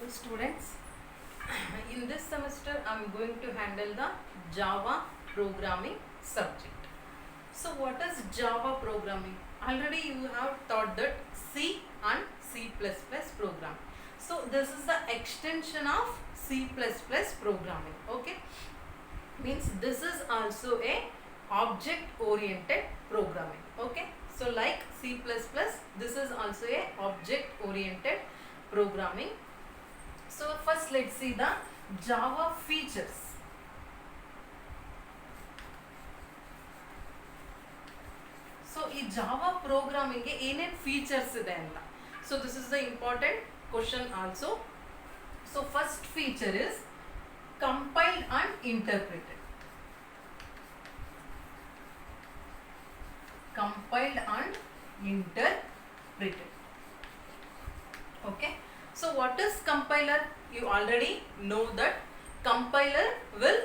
Hello students, in this semester I am going to handle the Java programming subject. So what is Java programming? Already you have taught that C and C++ program. So this is the extension of C++ programming. Okay, means this is also a object oriented programming. Okay, so like C++, this is also a object oriented programming. So first let's see the Java features. So ಈ Java programming ಗೆ ಏನೇನು features ಇದೆ ಅಂತ. So this is the important question also. So first feature is compiled and interpreted. Compiled and interpreted. Okay. So what is compiler? You already know that compiler will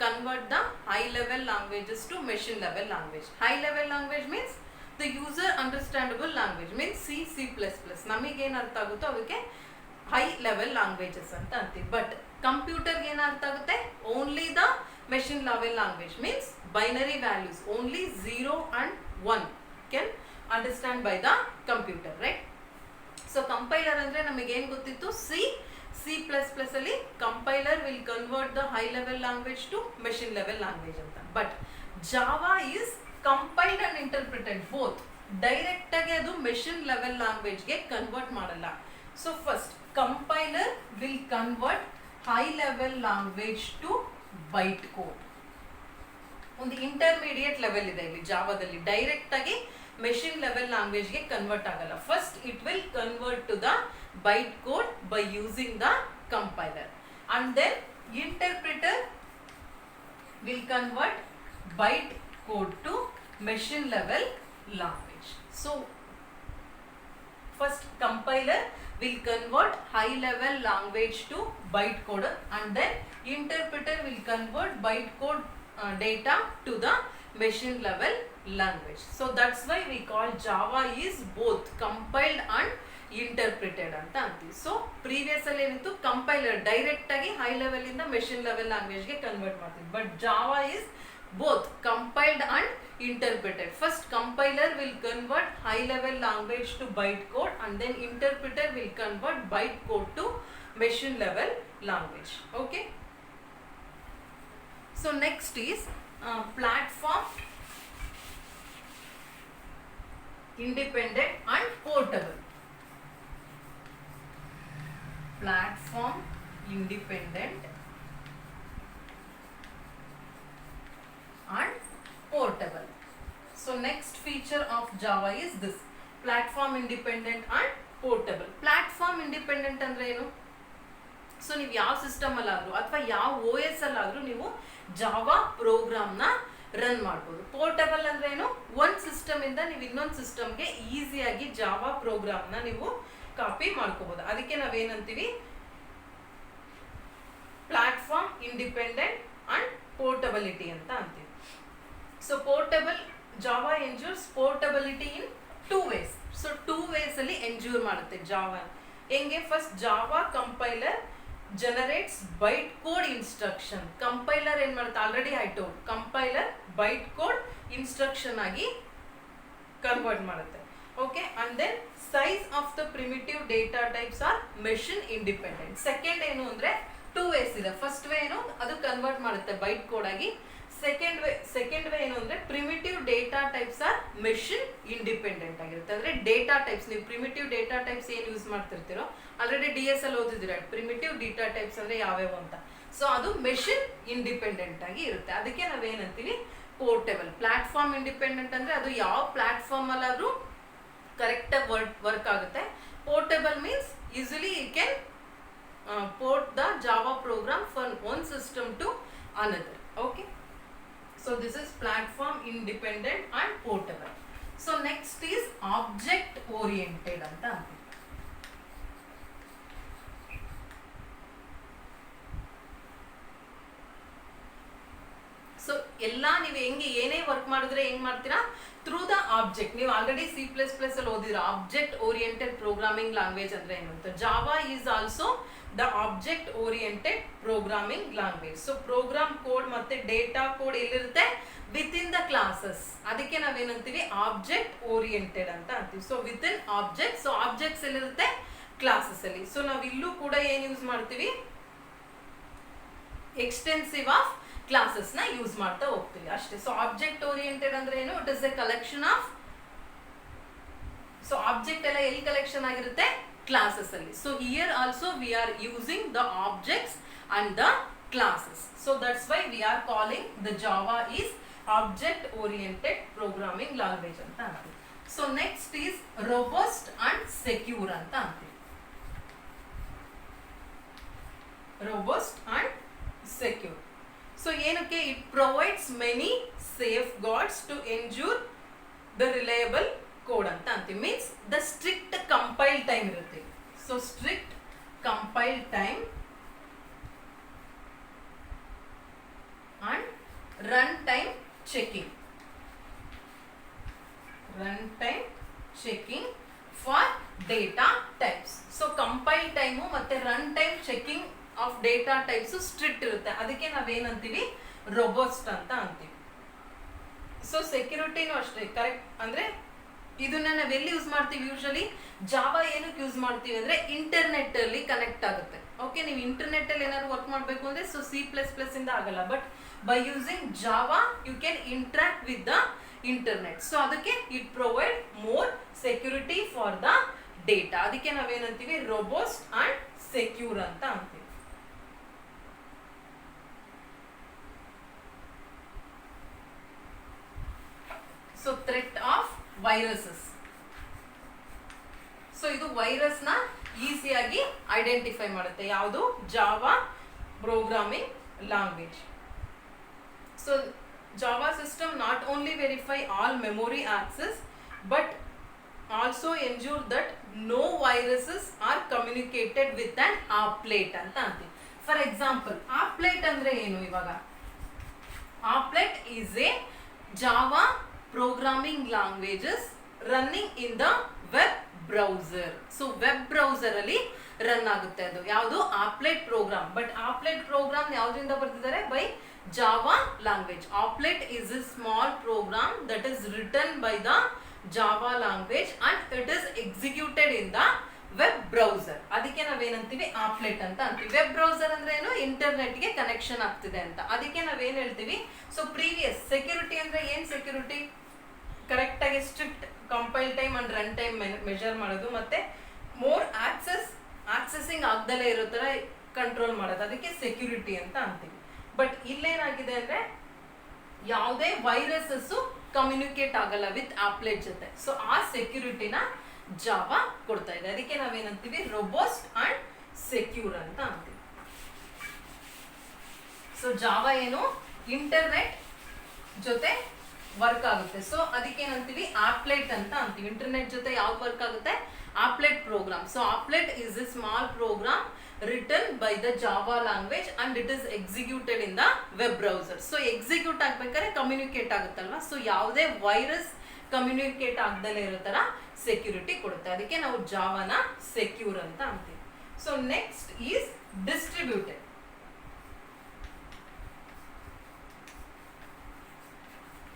convert the high level languages to machine level language. High level language means the user understandable language, means C, C++. ನಮಗೆ ಏನು ಅರ್ಥ ಆಗುತ್ತೋ ಅದಕ್ಕೆ high level languages ಅಂತ ಅಂತೀವಿ. But ಕಂಪ್ಯೂಟರ್ಗೆ ಏನು ಅರ್ಥ ಆಗುತ್ತೆ? Only the machine level language, means binary values, only 0 and 1 can understand by the computer, right? So compiler ಅಂದರೆ ನಮಗೆ ಏನು ಗೊತ್ತಿತ್ತು? C++ ಅಲ್ಲಿ compiler will convert the high level language to machine level language ಅಂತ. But Java is compiled and interpreted both. Direct ಆಗಿ ಅದು machine level ಲ್ಯಾಂಗ್ವೇಜ್ಗೆ convert ಮಾಡಲ್ಲ. So first compiler will convert high level language to byte code. ಒಂದು intermediate level ಇದೆ ಇಲ್ಲಿ ಜಾವಾದಲ್ಲಿ. Direct ಆಗಿ ಮೆಷಿನ್ ಲೆವೆಲ್ ಲ್ಯಾಂಗ್ವೇಜ್ಗೆ ಕನ್ವರ್ಟ್ ಆಗಲ್ಲ. First it will convert to the byte code by using the compiler, and then interpreter will convert byte code to machine level language. So first compiler will convert high level language to bytecode, and then interpreter will convert bytecode data to the machine level language. So that's why we call Java is both compiled and interpreted ಅಂತ ಅಂತೀವಿ. So previous ಅಲ್ಲಿ ಏನಿತ್ತು? Compiler direct ಆಗಿ high level ಇಂದ machine level ಲ್ಯಾಂಗ್ವೇಜ್ಗೆ convert ಮಾಡ್ತೀವಿ. But Java is both compiled and interpreted. First compiler will convert high level language to bytecode, and then interpreter will convert bytecode to machine level language. Okay, so next is platform independent and portable. Platform independent and portable. So next feature of Java is this platform independent and portable. Platform independent ಅಂದ್ರೆ ಏನು? So ನೀವು ಯಾವ system ಅಲ್ಲಾದರೂ ಅಥವಾ ಯಾವ OS ಅಲ್ಲಾದರೂ ನೀವು Java ಪ್ರೋಗ್ರಾಮ್ನ run ಮಾಡ್ಬೋದು. Portable ಅಂದ್ರೆ ಏನು? ಒಂದು ಸಿಸ್ಟಮ್ ಇಂದ ನೀವು ಇನ್ನೊಂದು ಸಿಸ್ಟಮ್ಗೆ ಈಸಿಯಾಗಿ ಜಾವಾ ಪ್ರೋಗ್ರಾಮ್ನ ನೀವು ಕಾಪಿ ಮಾಡ್ಕೋಬಹುದು. ಅದಕ್ಕೆ ನಾವೇನಂತೀವಿ? ಪ್ಲಾಟ್ಫಾರ್ಮ್ ಇಂಡಿಪೆಂಡೆಂಟ್ ಅಂಡ್ ಪೋರ್ಟಬಿಲಿಟಿ ಅಂತ ಅಂತೀವಿ. So portable Java ensures portability in 2 ways. So 2 ways ಅಲ್ಲಿ ensure ಮಾಡುತ್ತೆ Java. ಹೆಂಗೆ? First Java compiler generates byte code instruction. Compiler ಏನ್ ಮಾಡುತ್ತೆ? ಆಲ್ರೆಡಿ ಆಯ್ತು, ಕಂಪೈಲರ್ ಬೈಟ್ ಕೋಡ್ ಇನ್ಸ್ಟ್ರಕ್ಷನ್ ಆಗಿ ಕನ್ವರ್ಟ್ ಮಾಡುತ್ತೆ. Okay, and then size of the primitive data types are machine independent. Second ಏನು ಅಂದ್ರೆ 2 ways ಇದೆ. ಫಸ್ಟ್ ವೇ ಏನು? ಅದು ಕನ್ವರ್ಟ್ ಮಾಡುತ್ತೆ ಬೈಟ್ ಕೋಡ್ ಆಗಿ. ಸೆಕೆಂಡ್ ವೇ ಏನು ಅಂದ್ರೆ primitive data types are machine independent ಆಗಿರುತ್ತೆ. ಅಂದ್ರೆ ಡೇಟಾ ಟೈಪ್ಸ್, ನೀವು ಪ್ರಿಮಿಟಿವ್ ಡೇಟಾ ಟೈಪ್ಸ್ ಏನು ಯೂಸ್ ಮಾಡ್ತಿರ್ತೀರೋ, ಆಲ್ರೆಡಿ DS ಅಲ್ಲಿ ಓದಿದ್ದೀರಾ ಪ್ರಿಮಿಟಿವ್ ಡೇಟಾ ಟೈಪ್ಸ್ ಅಂದ್ರೆ ಯಾವ್ಯಾವ ಅಂತ. ಸೊ ಅದು ಮೆಷಿನ್ ಇಂಡಿಪೆಂಡೆಂಟ್ ಆಗಿ ಇರುತ್ತೆ. ಅದಕ್ಕೆ ನಾವೇನಂತೀವಿ? ಪೋರ್ಟೇಬಲ್. ಪ್ಲಾಟ್ಫಾರ್ಮ್ ಇಂಡಿಪೆಂಡೆಂಟ್ ಅಂದ್ರೆ ಅದು ಯಾವ ಪ್ಲಾಟ್ಫಾರ್ಮ್ ಅಲ್ಲಾದ್ರೂ ಕರೆಕ್ಟ್ ಆಗಿ ವರ್ಕ್ ಆಗುತ್ತೆ. Portable means easily you can port the Java program from one system to another. Okay, so this is platform independent and portable. So next is object oriented ಅಂತ ಅಂತೀವಿ. So ಎಲ್ಲ ನೀವು ಹೆಂಗೆ ಏನೇ work ಮಾಡಿದ್ರೆ ಹೆಂಗ್ ಮಾಡ್ತೀರಾ? Through the object. ನೀವು ಆಲ್ರೆಡಿ C++ ಅಲ್ಲಿ ಓದಿದ್ರ ಆಬ್ಜೆಕ್ಟ್ ಓರಿಯೆಂಟೆಡ್ ಪ್ರೋಗ್ರಾಮಿಂಗ್ ಲ್ಯಾಂಗ್ವೇಜ್ ಅಂದ್ರೆ ಏನು ಅಂತ. Java is also the object oriented programming language. So program code ಮತ್ತೆ ಡೇಟಾ ಕೋಡ್ ಎಲ್ಲಿರುತ್ತೆ, ವಿತ್ ಇನ್ ದ ಕ್ಲಾಸಸ್. ಅದಕ್ಕೆ ನಾವೇನಂತೀವಿ ಆಬ್ಜೆಕ್ಟ್ ಓರಿಯೆಂಟೆಡ್ ಅಂತ ಅಂತೀವಿ. So within object, so objects ಎಲ್ಲಿರುತ್ತೆ, ಕ್ಲಾಸಸ್ ಅಲ್ಲಿ. ಸೊ ನಾವ್ ಇಲ್ಲೂ ಕೂಡ ಏನ್ ಯೂಸ್ ಮಾಡ್ತೀವಿ, ಎಕ್ಸ್ಟೆನ್ಸಿವ್ ಆಫ್ ಕ್ಲಾಸಸ್ ನ ಯೂಸ್ ಮಾಡ್ತಾ ಹೋಗ್ತೀವಿ ಅಷ್ಟೇ. ಸೊ ಆಬ್ಜೆಕ್ಟ್ ಓರಿಯೆಂಟೆಡ್ ಅಂದ್ರೆ ಏನು, it is a collection of, so object ಎಲ್ಲ ಎಲ್ಲಿ ಕಲೆಕ್ಷನ್ ಆಗಿರುತ್ತೆ, ಕ್ಲಾಸಸ್ ಅಲ್ಲಿ. So here also we are using the objects and the classes. So that's why we are calling the Java is object oriented programming language ಅಂತ ಅಂತೀವಿ. So next is robust and secure ಅಂತ ಅಂತೀವಿ. Robust and secure. So ಏನಕ್ಕೆ, it provides many safeguards to ensure the reliable code ಅಂತ ಅಂತೀವಿ. Means the strict compile time ಇರುತ್ತೆ. So strict compile time and run time checking, run time checking for data types. So compile time ಮತ್ತೆ run time checking of data types strict ಇರುತ್ತೆ. ಅದಕ್ಕೆ ನಾವೇನಂತೀವಿ, robust ಅಂತ ಅಂತೀವಿ. So ಸೆಕ್ಯೂರಿಟಿನೂ ಅಷ್ಟೇ correct. ಅಂದ್ರೆ ಇದನ್ನ ನಾವೆಲ್ಲಿ ಯೂಸ್ ಮಾಡ್ತೀವಿ, ಯೂಶಲಿ ಜಾವಾ ಏನಕ್ಕೆ ಯೂಸ್ ಮಾಡ್ತೀವಿ ಅಂದ್ರೆ ಇಂಟರ್ನೆಟ್ ಅಲ್ಲಿ ಕನೆಕ್ಟ್ ಆಗುತ್ತೆ. ಓಕೆ, ನೀವು ಇಂಟರ್ನೆಟ್ ಅಲ್ಲಿ ಏನಾದ್ರು ವರ್ಕ್ ಮಾಡಬೇಕು ಅಂದ್ರೆ ಸೊ C++ ಇಂದ ಆಗಲ್ಲ, but by using Java you can interact with the internet. So ಅದಕ್ಕೆ it provide more security for the data. ಅದಕ್ಕೆ ನಾವೇನಂತೀವಿ, ರೋಬಸ್ಟ್ ಅಂಡ್ ಸೆಕ್ಯೂರ್ ಅಂತ ಅಂತೀವಿ. So threat of viruses. So ಇದು ವೈರಸ್ ನ ಈಸಿಯಾಗಿ ಐಡೆಂಟಿಫೈ ಮಾಡುತ್ತೆ. ಯಾವುದು, Java programming language. So Java system not only verify all memory access but also ensure that no viruses are communicated with an applet ಅಂತ ಅಂತೀವಿ. For example ಆಪ್ಲೆಟ್ ಅಂದ್ರೆ ಏನು, ಇವಾಗ applet is a Java programming languages running in the web browser. So web browser ಅಲ್ಲಿ run ಆಗುತ್ತೆ ಅದು. ಯಾವುದು, applet program. But applet program ಯಾವ್ದ್ರಿಂದ ಬರ್ತಿದ್ದಾರೆ, by Java language. Applet is a small program that is written by the Java language and it is executed in the web browser. ಅದಕ್ಕೆ ನಾವೇನಂತೀವಿ, ಆಪ್ಲೆಟ್ ಅಂತ ಅಂತೀವಿ. ವೆಬ್ ಬ್ರೌಸರ್ ಅಂದ್ರೆ ಏನು, ಇಂಟರ್ನೆಟ್ ಗೆ connection ಆಗ್ತಿದೆ ಅಂತ. ಅದಕ್ಕೆ ನಾವೇನ್ ಹೇಳ್ತೀವಿ, ಸೊ ಪ್ರೀವಿಯಸ್ ಸೆಕ್ಯೂರಿಟಿ ಅಂದ್ರೆ ಏನ್, ಸೆಕ್ಯೂರಿಟಿ ಕರೆಕ್ಟ್ ಆಗಿ strict compile time and run time measure ಮಾಡೋದು, ಮತ್ತೆ ಮೋರ್ ಆಕ್ಸೆಸಿಂಗ್ ಆಗ್ದಲೇ ಇರೋ ತರ ಕಂಟ್ರೋಲ್ ಮಾಡೋದು, ಅದಕ್ಕೆ ಸೆಕ್ಯೂರಿಟಿ ಅಂತ ಅಂತೀವಿ. ಬಟ್ ಇಲ್ಲೇನಾಗಿದೆ ಅಂದ್ರೆ ಯಾವುದೇ ವೈರಸಸ್ ಕಮ್ಯುನಿಕೇಟ್ ಆಗಲ್ಲ ವಿತ್ ಆಪ್ಲೆಟ್ ಜೊತೆ. ಸೊ ಆ ಸೆಕ್ಯೂರಿಟಿನ ಜಾವಾ ಕೊಡ್ತಾ ಇದೆ. ಅದಕ್ಕೆ ನಾವೇನಂತೀವಿ, ರೋಬಸ್ಟ್ ಅಂಡ್ ಸೆಕ್ಯೂರ್ ಅಂತ ಅಂತೀವಿ. ಸೊ ಜಾವಾ ಏನು, ಇಂಟರ್ನೆಟ್ ಜೊತೆ ವರ್ಕ್ ಆಗುತ್ತೆ. ಸೊ ಅದಕ್ಕೆ ಏನಂತೀವಿ, ಆಪ್ಲೆಟ್ ಅಂತ ಅಂತೀವಿ. ಇಂಟರ್ನೆಟ್ ಜೊತೆ ಯಾವ್ದು ವರ್ಕ್ ಆಗುತ್ತೆ, applet program. So applet is a small program written by the Java language and it is executed in the web browser. So execute ಆಗ್ಬೇಕಾದ್ರೆ ಕಮ್ಯುನಿಕೇಟ್ ಆಗುತ್ತಲ್ವಾ, ಸೊ ಯಾವುದೇ ವೈರಸ್ ಕಮ್ಯುನಿಕೇಟ್ ಆಗ್ದಲೇ ಇರೋ ತರ ಸೆಕ್ಯೂರಿಟಿ ಕೊಡುತ್ತೆ. ಅದಕ್ಕೆ ನಾವು ಜಾವಾನ ಸೆಕ್ಯೂರ್ ಅಂತ ಅಂತೀವಿ. So next is distributed.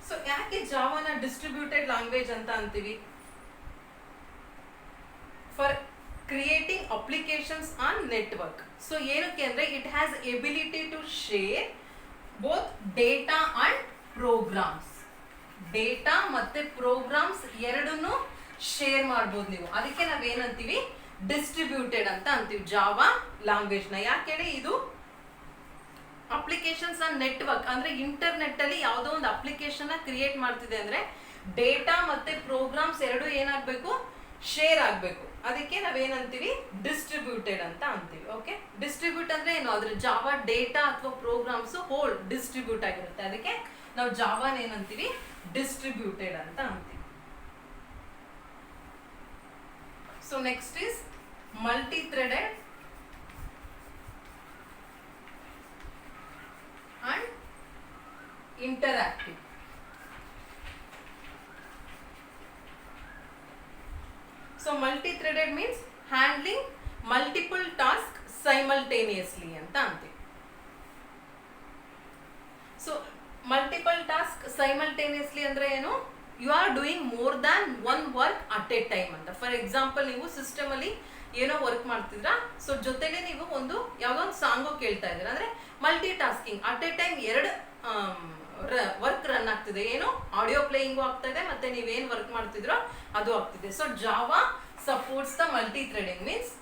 So ಯಾಕೆ ಜಾವಾನ ಡಿಸ್ಟ್ರಿಬ್ಯೂಟೆಡ್ ಲ್ಯಾಂಗ್ವೇಜ್ ಅಂತ ಅಂತೀವಿ, for creating applications on network. So ಏನಕ್ಕೆ ಅಂದ್ರೆ it has ability to share both data and programs. Data ಮತ್ತೆ ಪ್ರೋಗ್ರಾಮ್ಸ್ ಎರಡನ್ನು ಶೇರ್ ಮಾಡ್ಬೋದು ನೀವು. ಅದಕ್ಕೆ ನಾವೇನಂತೀವಿ, ಡಿಸ್ಟ್ರಿಬ್ಯೂಟೆಡ್ ಅಂತ ಅಂತೀವಿ ಜಾವಾ ಲ್ಯಾಂಗ್ವೇಜ್ ನ. ಯಾಕೆ ಹೇಳಿ, ಇದು ಅಪ್ಲಿಕೇಶನ್ಸ್ ಆನ್ ನೆಟ್ವರ್ಕ್ ಅಂದ್ರೆ ಇಂಟರ್ನೆಟ್ ಅಲ್ಲಿ ಯಾವುದೋ ಒಂದು ಅಪ್ಲಿಕೇಶನ್ ಕ್ರಿಯೇಟ್ ಮಾಡ್ತಿದೆ ಅಂದ್ರೆ ಡೇಟಾ ಮತ್ತೆ ಪ್ರೋಗ್ರಾಮ್ಸ್ ಎರಡು ಏನಾಗಬೇಕು, ಶೇರ್ ಆಗಬೇಕು. ಅದಕ್ಕೆ ನಾವೇನಂತೀವಿ, ಡಿಸ್ಟ್ರಿಬ್ಯೂಟೆಡ್ ಅಂತ ಅಂತೀವಿ. ಓಕೆ, ಡಿಸ್ಟ್ರಿಬ್ಯೂಟ್ ಅಂದ್ರೆ ಏನು, ಅದ್ರ ಜಾವಾ ಡೇಟಾ ಅಥವಾ ಪ್ರೋಗ್ರಾಮ್ಸ್ ಹೋಲ್ ಡಿಸ್ಟ್ರಿಬ್ಯೂಟ್ ಆಗಿರುತ್ತೆ. ಅದಕ್ಕೆ ನಾವು ಜಾವಾನ ಏನಂತೀವಿ, ಡಿಸ್ಟ್ರಿಬ್ಯೂಟೆಡ್ ಅಂತ ಅಂತೀವಿ. So next is multi threaded and interactive. So multi-threaded means handling multiple tasks simultaneously ಅಂತ ಅಂತೀವಿ. ಸೊ ಮಲ್ಟಿಪಲ್ ಟಾಸ್ಕ್ ಸೈಮಲ್ಟೇನಿಯಸ್ಲಿ ಅಂದ್ರೆ ಏನು, you are doing more than one work at a time ಅಂತ. ಫಾರ್ ಎಕ್ಸಾಂಪಲ್ ನೀವು system ಅಲ್ಲಿ ಏನೋ work ಮಾಡ್ತಿದ್ರಾ, so ಜೊತೆಗೆ ನೀವು ಒಂದು ಯಾವುದೋ ಒಂದು ಸಾಂಗು ಕೇಳ್ತಾ ಇದ್ದೀರಾ ಅಂದ್ರೆ multi tasking, at a time ಎರಡು ವರ್ಕ್ ರನ್ ಆಗ್ತಿದೆ. ಏನು, ಆಡಿಯೋ ಪ್ಲೇಯಿಂಗು ಆಗ್ತಾ ಇದೆ ಮತ್ತೆ ನೀವೇನ್ ವರ್ಕ್ ಮಾಡ್ತಿದ್ರೋ ಅದು ಆಗ್ತಿದೆ. So Java supports the multi threading, means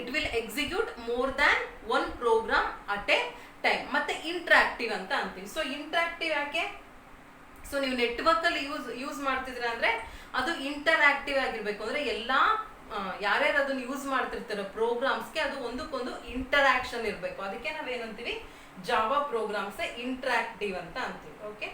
it will execute more than one program at a time. ಮತ್ತೆ ಇಂಟ್ರಾಕ್ಟಿವ್ ಅಂತ ಅಂತೀವಿ. ಸೊ ಇಂಟ್ರಾಕ್ಟಿವ್ ಯಾಕೆ, ಸೊ ನೀವು ನೆಟ್ವರ್ಕ್ ಅಲ್ಲಿ ಯೂಸ್ ಮಾಡ್ತಿದ್ರ ಅಂದ್ರೆ ಅದು ಇಂಟರಾಕ್ಟಿವ್ ಆಗಿರ್ಬೇಕು. ಅಂದ್ರೆ ಎಲ್ಲಾ ಯಾರ್ಯಾರು ಅದನ್ನ ಯೂಸ್ ಮಾಡ್ತಿರ್ತಾರೋ ಪ್ರೋಗ್ರಾಮ್ಸ್ಗೆ ಅದು ಒಂದಕ್ಕೊಂದು ಇಂಟರಾಕ್ಷನ್ ಇರಬೇಕು. ಅದಕ್ಕೆ ನಾವೇನಂತೀವಿ, ಜಾವಾ ಪ್ರೋಗ್ರಾಮ್ಸ್ ಇಂಟ್ರಾಕ್ಟಿವ್ ಅಂತ ಅಂತೀವಿ. Okay,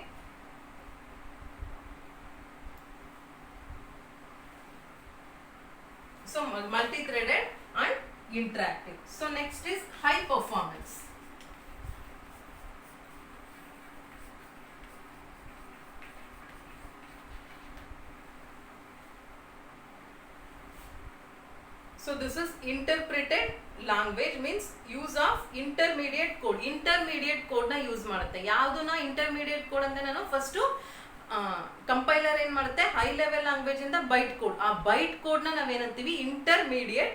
so multi threaded and interactive. So next is high performance. So this is interpreted language, means use of intermediate code. Intermediate code na use ಮಾಡುತ್ತೆ. ಯಾವುದನ್ನ intermediate code ಅಂದ್ರೆ ನಾನು first compiler ಏನ್ ಮಾಡುತ್ತೆ, high level language ಇಂದ byte code, ಆ byte code ನ ನಾವೇನಂತೀವಿ ಇಂಟರ್ಮೀಡಿಯೇಟ್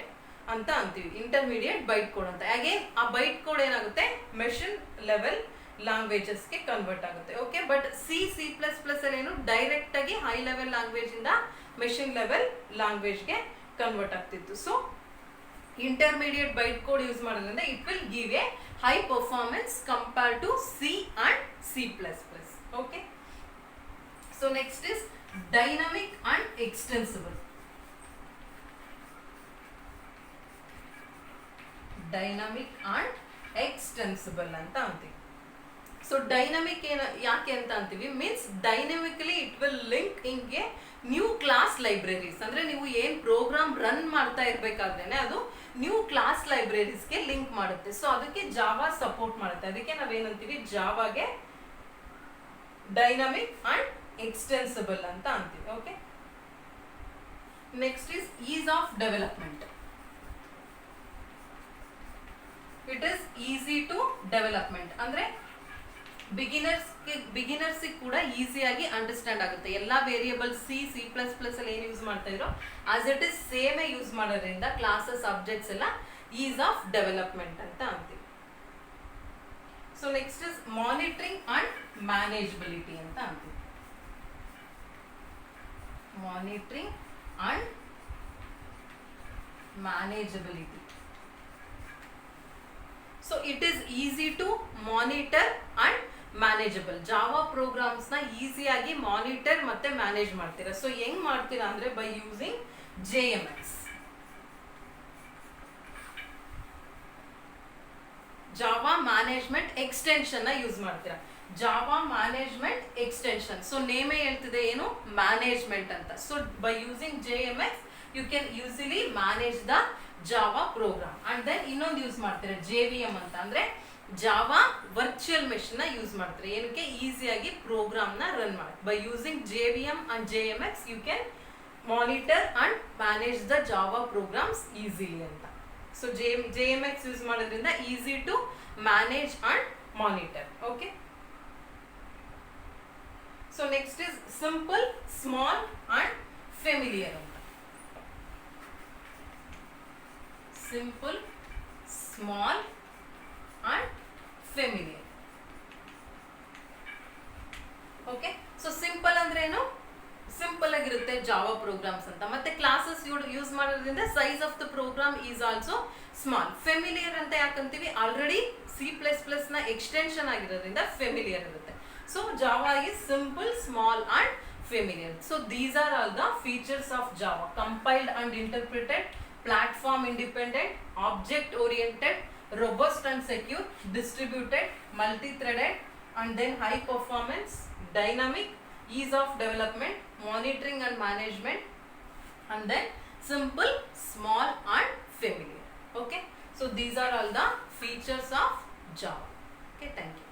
ಅಂತ ಅಂತೀವಿ. ಇಂಟರ್ಮೀಡಿಯೇಟ್ ಬೈಟ್ ಕೋಡ್ ಅಂತ. ಅಗೇನ್ ಆ ಬೈಟ್ ಕೋಡ್ ಏನಾಗುತ್ತೆ, ಮೆಷಿನ್ ಲೆವೆಲ್ ಲ್ಯಾಂಗ್ವೇಜಸ್ ಗೆ ಕನ್ವರ್ಟ್ ಆಗುತ್ತೆ. Okay, but C plus plus ಅಲ್ಲಿ ಏನು ಡೈರೆಕ್ಟ್ ಆಗಿ ಹೈ ಲೆವೆಲ್ ಲ್ಯಾಂಗ್ವೇಜ್ ಇಂದ ಮೆಷಿನ್ ಲೆವೆಲ್ ಲ್ಯಾಂಗ್ವೇಜ್ ಗೆ ಕನ್ವರ್ಟ್ ಆಗ್ತಿತ್ತು. So intermediate byte code use ಮಾಡೋದ್ರಿಂದ it will give a high performance compare to C and C plus plus. Okay, so next is dynamic and extensible. Dynamic and extensible ಅಂತ ಅಂತೀವಿ. So dynamic ಯಾಕೆ ಅಂತ ಅಂತೀವಿ, means dynamically it will link ಹಿಂಗೆ new class libraries. ಅಂದ್ರೆ ನೀವು ಏನ್ program run ಮಾಡ್ತಾ ಇರ್ಬೇಕಾದ್ರೇನೆ ಅದು ನ್ಯೂ ಕ್ಲಾಸ್ ಲೈಬ್ರರೀಸ್ಗೆ ಲಿಂಕ್ ಮಾಡುತ್ತೆ. ಸೊ ಅದಕ್ಕೆ ಜಾವಾ ಸಪೋರ್ಟ್ ಮಾಡುತ್ತೆ. ಅದಕ್ಕೆ ನಾವೇನಂತೀವಿ, ಜಾವಾಗೆ ಡೈನಮಿಕ್ ಅಂಡ್ ಎಕ್ಸ್ಟೆನ್ಸಿಬಲ್ ಅಂತ ಅಂತೀವಿ. Okay, next is ease of development. It is easy to development ಅಂದ್ರೆ ಬಿಗಿನರ್ಸ್ ಕೂಡ ಈಸಿಯಾಗಿ ಅಂಡರ್ಸ್ಟ್ಯಾಂಡ್ ಆಗುತ್ತೆ. ಎಲ್ಲಾ ವೇರಿಯೇಬಲ್ಸ್ ಸಿ ಪ್ಲಸ್ ಪ್ಲಸ್ ಅಲ್ಲಿ ಏನ್ ಯೂಸ್ ಮಾಡ್ತಾ ಇದ್ರು as it is same use ಮಾಡೋದ್ರಿಂದ ಕ್ಲಾಸಸ್ ಸಬ್ಜೆಕ್ಟ್ಸ್ ಎಲ್ಲ ಈಸ್ ಆಫ್ ಡೆವಲಪ್ಮೆಂಟ್ ಅಂತ ಅಂತೀವಿ. So next is monitoring and manageability ಅಂತ ಅಂತೀವಿ. Monitoring and manageability. So it is easy to monitor and manageable. Java programs ನ ಈಸಿಯಾಗಿ ಮಾನಿಟರ್ ಮತ್ತೆ ಮ್ಯಾನೇಜ್ ಮಾಡ್ತೀರಾ. ಸೊ ಹೆಂಗ್ ಮಾಡ್ತೀರಾ ಅಂದ್ರೆ by using JMX. Java management extension ನ ಯೂಸ್ ಮಾಡ್ತೀರಾ. ಜಾವಾ ಮ್ಯಾನೇಜ್ಮೆಂಟ್ ಎಕ್ಸ್ಟೆನ್ಷನ್, ಸೊ ನೇಮೇ ಹೇಳ್ತಿದೆ ಏನು, ಮ್ಯಾನೇಜ್ಮೆಂಟ್ ಅಂತ. So by using JMX you can easily manage the Java program. And then ಇನ್ನೊಂದು ಯೂಸ್ ಮಾಡ್ತೀರಾ JVM ಅಂತ, ಅಂದ್ರೆ ಜಾವಾ ವರ್ಚುವಲ್ ಮೆಷಿನ್ ನ ಯೂಸ್ ಮಾಡ್ತಾರೆ. ಏನಕ್ಕೆ, ಈಸಿಯಾಗಿ ಪ್ರೋಗ್ರಾಮ್ ನ ರನ್ ಮಾಡಿ. By using JVM and JMX you can monitor and manage the Java programs easily ಅಂತ. ಸೊ JMX ಯೂಸ್ ಮಾಡೋದ್ರಿಂದ easy to manage and monitor. Okay, so next is simple, small and familiar ಅಂತ. Simple, small and familiar. Okay, so simple ಅಂದ್ರೆ ಏನು, simple ಆಗಿರುತ್ತೆ Java programs ಅಂತ. ಮತ್ತೆ classes use ಮಾಡೋದ್ರಿಂದ size of the program is also small. Familiar ಅಂತ ಯಾಕಂತೀವಿ, already C++ ನ ಎಕ್ಸ್ಟೆನ್ಷನ್ ಆಗಿರೋದ್ರಿಂದ ಫೆಮಿಲಿಯರ್ ಇರುತ್ತೆ. So Java is simple, small and familiar. So these are all the features of Java: compiled and interpreted, platform independent, object oriented, robust and secure, distributed, multi-threaded, and then high performance, dynamic, ease of development, monitoring and management, and then simple, small and familiar. Okay, so these are all the features of Java. Okay, thank you.